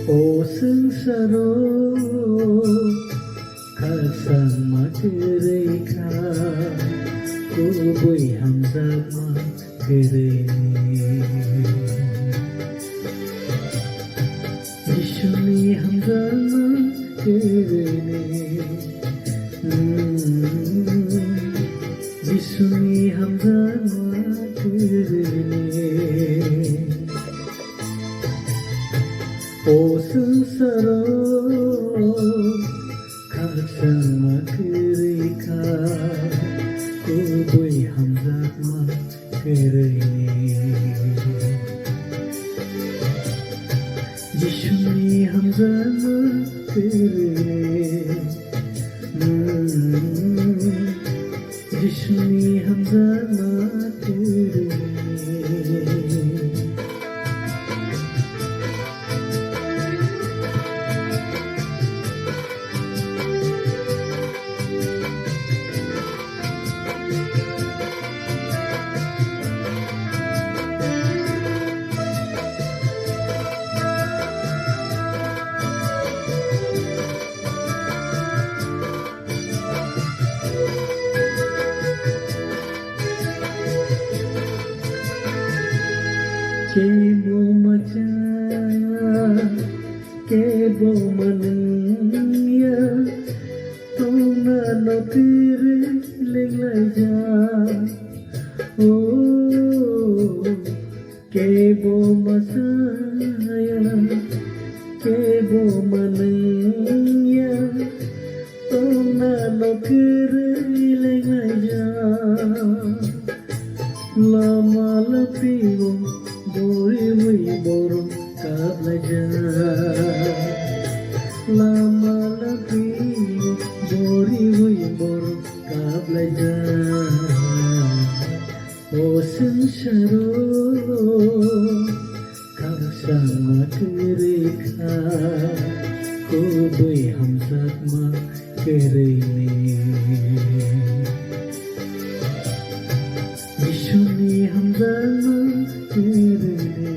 O sengsara khasang makreka kubui hamzama kereni Yishuni hamzama kereni Yishuni hamzama kereni O sengsara khasang makreka kubui hamzama kereni Yishuni hamzama kereni Yishuni hamzama kereni Kebo maca, kebo mananya, tona no tiri lelaja. Oh, kebo maca, kebo mananya, tona no tiri lelaja. Lama lepiwo Bori hui boro kablaja Lama lapiwo Bori hui boro kablaja O sengsara khasang makreka kubui hamzama kereni Yishuni hamzama kereni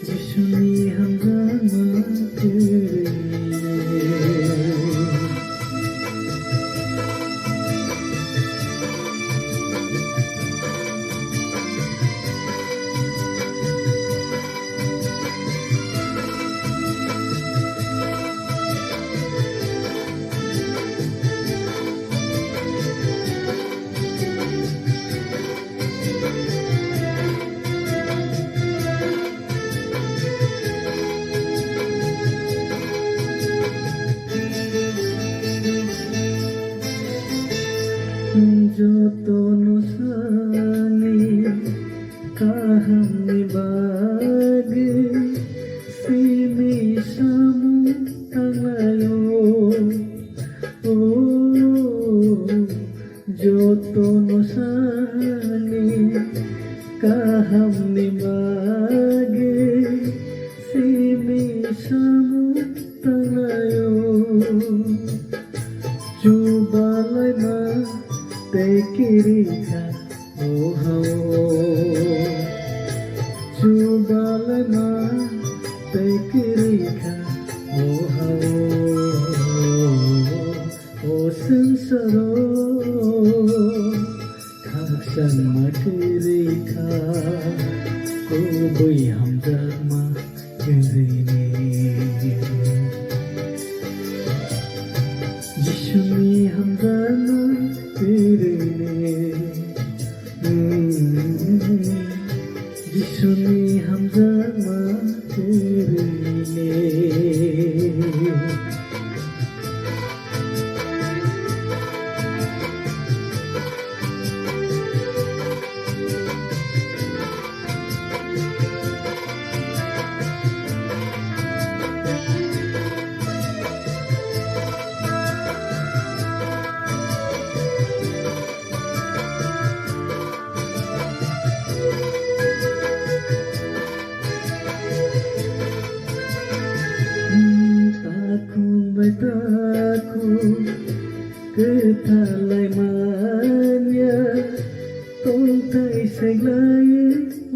Yishuni hamzama kereni Jotono sani kahani bagi sini samu tangayo Oh jotono sani kahani bagi sini samu tangayo Jubalai ma Tekirika oh hao Jubalana tekirika oh hao O sengsara khasang makreka kubui hamzama kereni Yishuni hamzama kereni Yishuni hamzama kereni Aku kethalai manya tong thai sai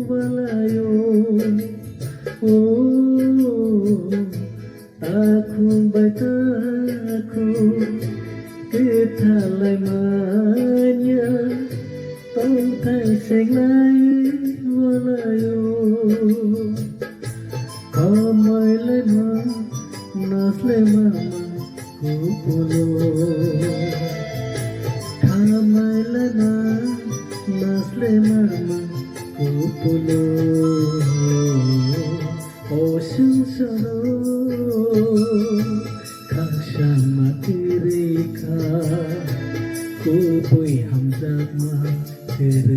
walayo takung bataku kethalai manya tong thai seng lai walayo kamai le ma nasle mama kupulo kamai le na nasle mama kupulo ocean saro khashama tireka kupui hamzat ma tere